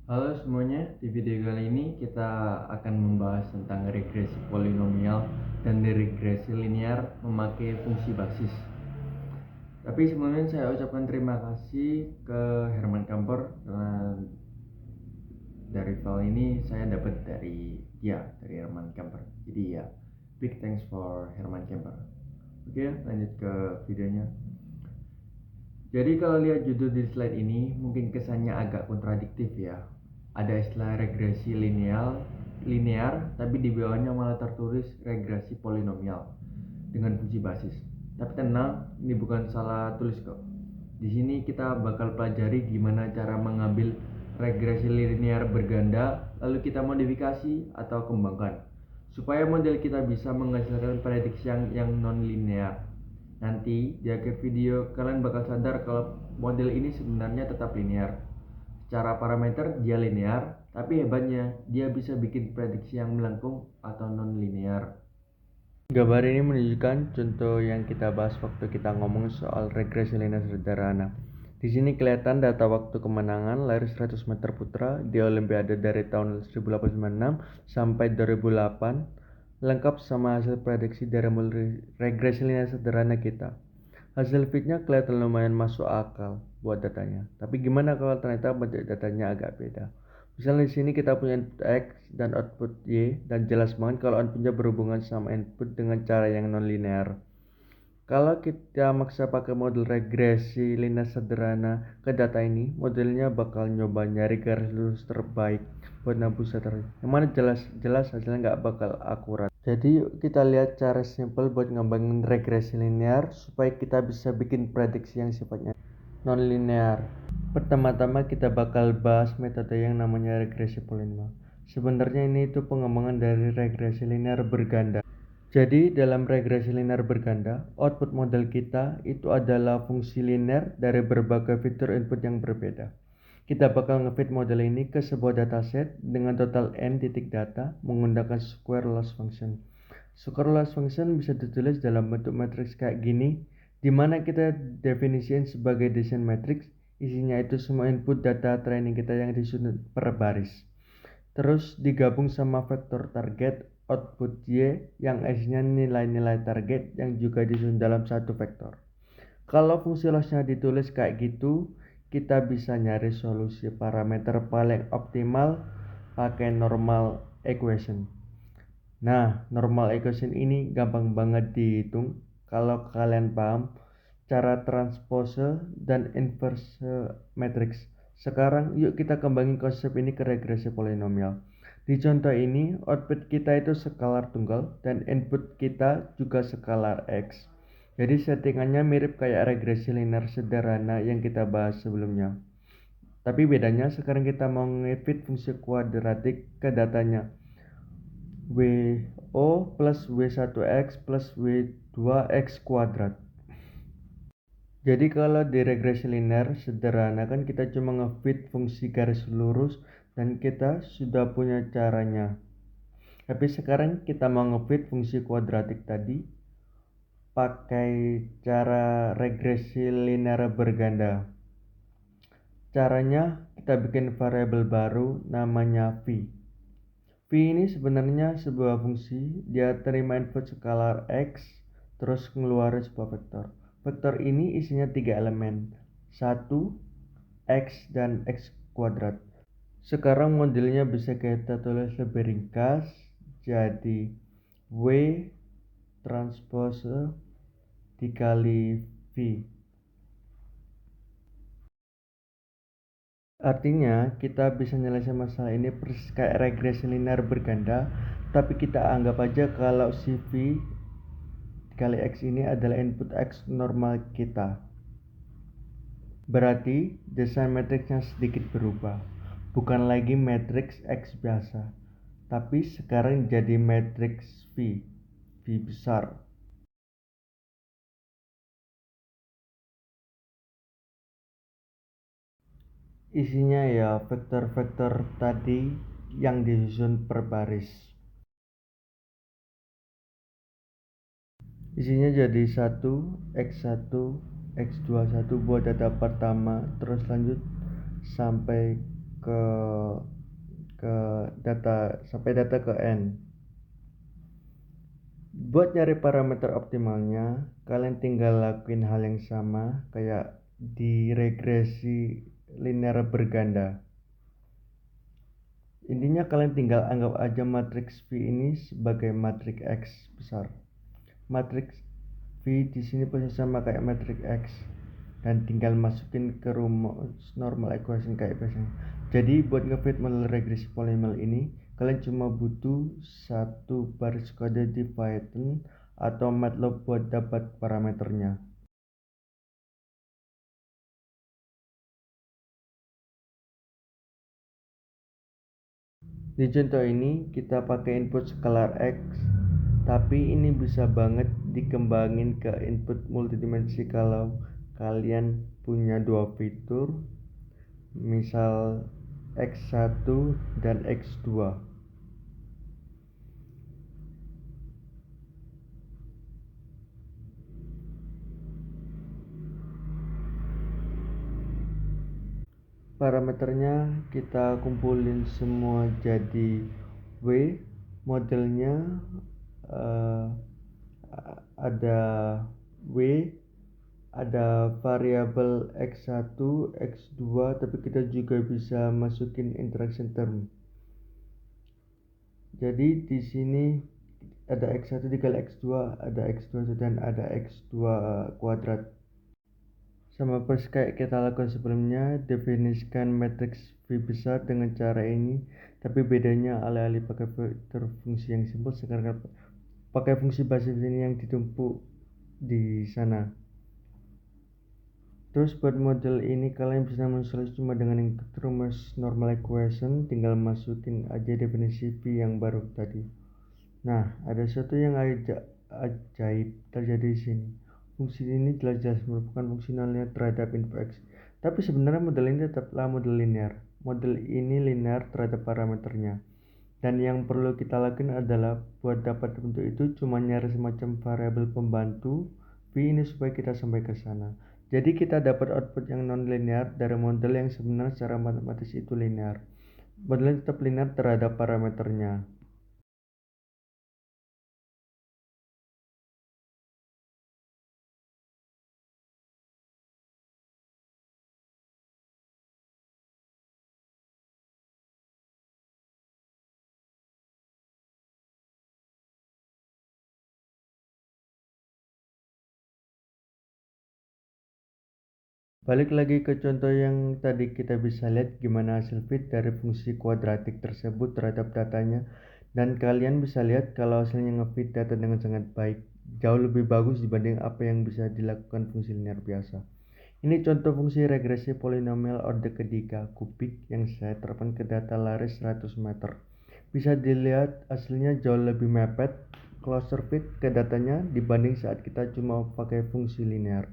Halo semuanya, di video kali ini kita akan membahas tentang regresi polinomial dan regresi linear memakai fungsi basis. Tapi sebelumnya saya ucapkan terima kasih ke Herman Kamper karena dari file ini saya dapat dari Herman Kamper. Jadi ya, big thanks for Herman Kamper. Oke, lanjut ke videonya. Jadi kalau lihat judul di slide ini mungkin kesannya agak kontradiktif ya. Ada istilah regresi linear, tapi di bawahnya malah tertulis regresi polinomial dengan fungsi basis. Tapi tenang, ini bukan salah tulis kok. Di sini kita bakal pelajari gimana cara mengambil regresi linear berganda, lalu kita modifikasi atau kembangkan supaya model kita bisa menghasilkan prediksi yang non linear. Nanti di akhir video kalian bakal sadar kalau model ini sebenarnya tetap linear. Secara parameter dia linear, tapi hebatnya dia bisa bikin prediksi yang melengkung atau non linear. Gambar ini menunjukkan contoh yang kita bahas waktu kita ngomong soal regresi linear sederhana. Di sini kelihatan data waktu kemenangan lari 100 meter putra di Olimpiade dari tahun 1896 sampai 2008, lengkap sama hasil prediksi dari regresi linear sederhana kita. Hasil fitnya kelihatan lumayan masuk akal buat datanya. Tapi gimana kalau ternyata bentuk datanya agak beda? Misalnya di sini kita punya input X dan output Y, dan jelas banget kalau outputnya berhubungan sama input dengan cara yang non-linear. Kalau kita maksa pakai model regresi linear sederhana ke data ini, modelnya bakal nyoba nyari garis lurus terbaik buat nembus data. Yang mana jelas hasilnya nggak bakal akurat. Jadi yuk kita lihat cara simple buat ngembangin regresi linear supaya kita bisa bikin prediksi yang sifatnya non-linear. Pertama-tama kita bakal bahas metode yang namanya regresi polinomial. Sebenarnya ini itu pengembangan dari regresi linear berganda. Jadi dalam regresi linear berganda, output model kita itu adalah fungsi linear dari berbagai fitur input yang berbeda. Kita bakal ngefit model ini ke sebuah dataset dengan total n titik data menggunakan square loss function. Square loss function bisa ditulis dalam bentuk matriks kayak gini, di mana kita definisikan sebagai desain matrix, isinya itu semua input data training kita yang disusun per baris. Terus digabung sama vektor target output Y yang isinya nilai-nilai target yang juga disusun dalam satu vektor. Kalau fungsi lossnya ditulis kayak gitu, kita bisa nyari solusi parameter paling optimal pakai normal equation. Nah, normal equation ini gampang banget dihitung kalau kalian paham cara transpose dan inverse matrix. Sekarang yuk kita kembangin konsep ini ke regresi polinomial. Di contoh ini, output kita itu skalar tunggal dan input kita juga skalar X. Jadi settingannya mirip kayak regresi linear sederhana yang kita bahas sebelumnya. Tapi bedanya sekarang kita mau ngefit fungsi kuadratik ke datanya. WO plus W1X plus W2X kuadrat. Jadi kalau di regresi linear sederhana kan kita cuma ngefit fungsi garis lurus dan kita sudah punya caranya. Tapi sekarang kita mau ngefit fungsi kuadratik tadi pakai cara regresi linear berganda. Caranya kita bikin variabel baru namanya V. V ini sebenarnya sebuah fungsi, dia terima input skalar X terus ngeluarin sebuah vektor. Vektor ini isinya 3 elemen, 1, X dan X kuadrat. Sekarang modelnya bisa kita tulis lebih ringkas, jadi W transpose dikali V. Artinya kita bisa nyelesain masalah ini persis kayak regresi linear berganda, tapi kita anggap aja kalau si V dikali X ini adalah input X normal kita. Berarti desain matriksnya sedikit berubah. Bukan lagi matriks X biasa, tapi sekarang jadi matriks V besar. Isinya ya vektor-vektor tadi yang disusun per baris. Isinya jadi 1, X1, X21 buat data pertama, terus lanjut sampai ke ke data sampai data ke n. Buat nyari parameter optimalnya, kalian tinggal lakuin hal yang sama kayak di regresi linear berganda. Intinya kalian tinggal anggap aja matriks V ini sebagai matriks X besar. Matriks V di sini posisi sama kayak matriks X dan tinggal masukin ke rumus normal equation kayak biasanya. Jadi buat ngefit model regresi polinomial ini, kalian cuma butuh satu baris kode di Python atau MATLAB buat dapat parameternya. Di contoh ini kita pakai input scalar X, tapi ini bisa banget dikembangin ke input multidimensi kalau kalian punya dua fitur, misal X1 dan X2. Parameternya kita kumpulin semua jadi W. Modelnya ada W, ada variabel X1, X2, tapi kita juga bisa masukin interaction term. Jadi di sini ada X1 dikali X2, ada X2 dan ada X2 kuadrat. Sama persis kayak kita lakukan sebelumnya, definisikan matriks V besar dengan cara ini, tapi bedanya alih-alih pakai vektor fungsi yang simpel, sekarang pakai fungsi basis ini yang ditumpuk di sana. Terus buat model ini kalian bisa mensolisi cuma dengan yang rumus normal equation, tinggal masukin aja definisi V yang baru tadi. Nah, ada sesuatu yang ajaib terjadi di sini. Fungsi ini jelas-jelas merupakan fungsi nollinear terhadap info X. Tapi sebenarnya model ini tetaplah model linear. Model ini linear terhadap parameternya. Dan yang perlu kita lakukan adalah buat dapat bentuk itu cuma nyari semacam variabel pembantu V ini supaya kita sampai ke sana. Jadi kita dapat output yang non-linear dari model yang sebenarnya secara matematis itu linear. Modelnya tetap linear terhadap parameternya. Balik lagi ke contoh yang tadi, kita bisa lihat gimana hasil fit dari fungsi kuadratik tersebut terhadap datanya, dan kalian bisa lihat kalau hasilnya ngefit data dengan sangat baik, jauh lebih bagus dibanding apa yang bisa dilakukan fungsi linear biasa. Ini contoh fungsi regresi polinomial order ketiga kubik yang saya terapkan ke data lari 100 meter. Bisa dilihat hasilnya jauh lebih mepet closer fit ke datanya dibanding saat kita cuma pakai fungsi linear.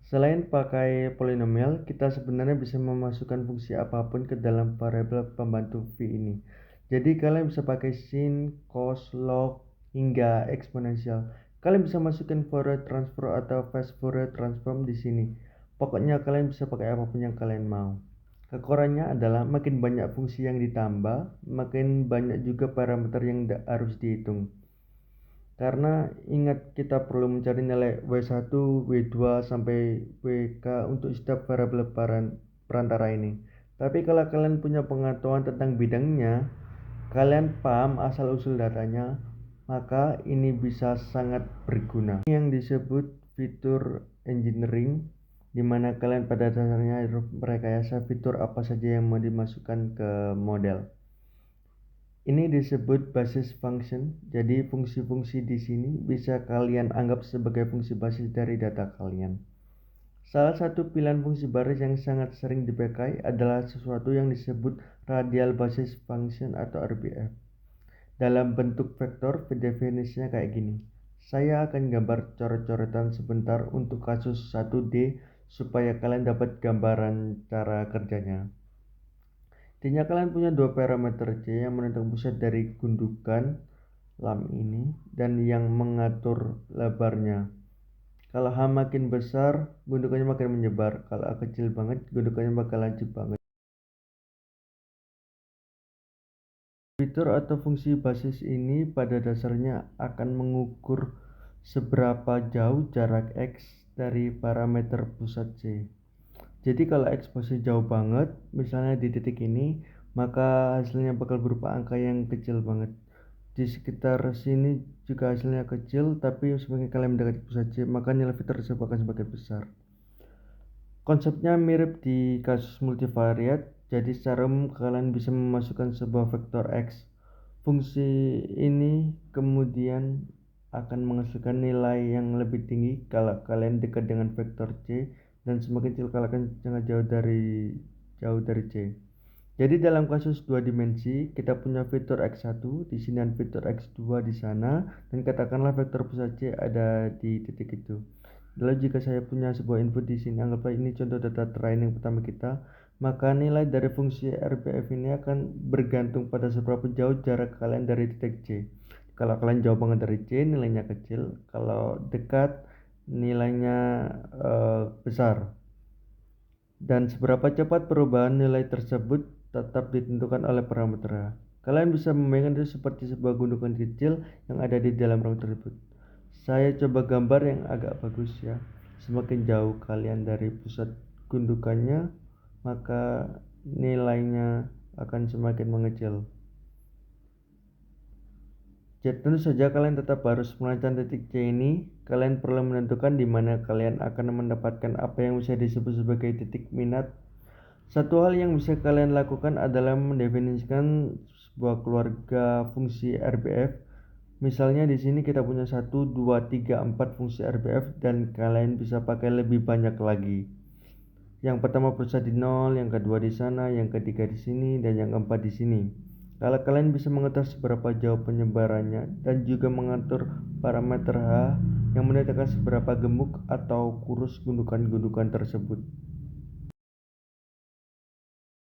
Selain pakai polinomial, kita sebenarnya bisa memasukkan fungsi apapun ke dalam variabel pembantu V ini. Jadi kalian bisa pakai sin, cos, log, hingga eksponensial. Kalian bisa masukkan Fourier transform atau fast Fourier transform di sini. Pokoknya kalian bisa pakai apapun yang kalian mau. Kekurangannya adalah makin banyak fungsi yang ditambah, makin banyak juga parameter yang harus dihitung. Karena ingat, kita perlu mencari nilai W1, W2 sampai WK untuk setiap variabel perantara ini. Tapi kalau kalian punya pengetahuan tentang bidangnya, kalian paham asal-usul datanya, maka ini bisa sangat berguna. Ini yang disebut fitur engineering, di mana kalian pada dasarnya merekayasa fitur apa saja yang mau dimasukkan ke model. Ini disebut basis function. Jadi fungsi-fungsi di sini bisa kalian anggap sebagai fungsi basis dari data kalian. Salah satu pilihan fungsi baris yang sangat sering dipakai adalah sesuatu yang disebut radial basis function atau RBF. Dalam bentuk vektor, definisinya kayak gini. Saya akan gambar coret-coretan sebentar untuk kasus 1D supaya kalian dapat gambaran cara kerjanya. Intinya kalian punya dua parameter C yang menentukan pusat dari gundukan lam ini dan yang mengatur lebarnya. Kalau H makin besar, gundukannya makin menyebar. Kalau A kecil banget, gundukannya bakal lancip banget. fitur atau fungsi basis ini pada dasarnya akan mengukur seberapa jauh jarak X dari parameter pusat C. Jadi kalau X posisi jauh banget, misalnya di titik ini, maka hasilnya bakal berupa angka yang kecil banget. Di sekitar sini juga hasilnya kecil, tapi semakin kalian mendekati pusat C, maka nilai fitur tersebut akan semakin besar. Konsepnya mirip di kasus multivariat, jadi secara umum kalian bisa memasukkan sebuah vektor X. Fungsi ini kemudian akan menghasilkan nilai yang lebih tinggi kalau kalian dekat dengan vektor C dan semakin kecil kalau kalian sangat jauh dari C. Jadi dalam kasus dua dimensi, kita punya vektor X1 di sini dan vektor X2 di sana, dan katakanlah vektor pusat C ada di titik itu. Lalu jika saya punya sebuah input di sini, anggaplah ini contoh data training pertama kita, maka nilai dari fungsi RBF ini akan bergantung pada seberapa jauh jarak kalian dari titik C. Kalau kalian jauh banget dari C, nilainya kecil. Kalau dekat, nilainya besar. Dan seberapa cepat perubahan nilai tersebut tetap ditentukan oleh parameter. Kalian bisa membayangkan itu seperti sebuah gundukan kecil yang ada di dalam ruang tersebut. Saya coba gambar yang agak bagus ya. Semakin jauh kalian dari pusat gundukannya, maka nilainya akan semakin mengecil. Jadi tentu saja kalian tetap harus melacak titik C ini. Kalian perlu menentukan di mana kalian akan mendapatkan apa yang bisa disebut sebagai titik minat. Satu hal yang bisa kalian lakukan adalah mendefinisikan sebuah keluarga fungsi RBF. Misalnya di sini kita punya 1, 2, 3, 4 fungsi RBF dan kalian bisa pakai lebih banyak lagi. Yang pertama pusat di 0, yang kedua di sana, yang ketiga di sini, dan yang keempat di sini. Kalau kalian bisa mengatur seberapa jauh penyebarannya dan juga mengatur parameter H yang menentukan seberapa gemuk atau kurus gundukan-gundukan tersebut.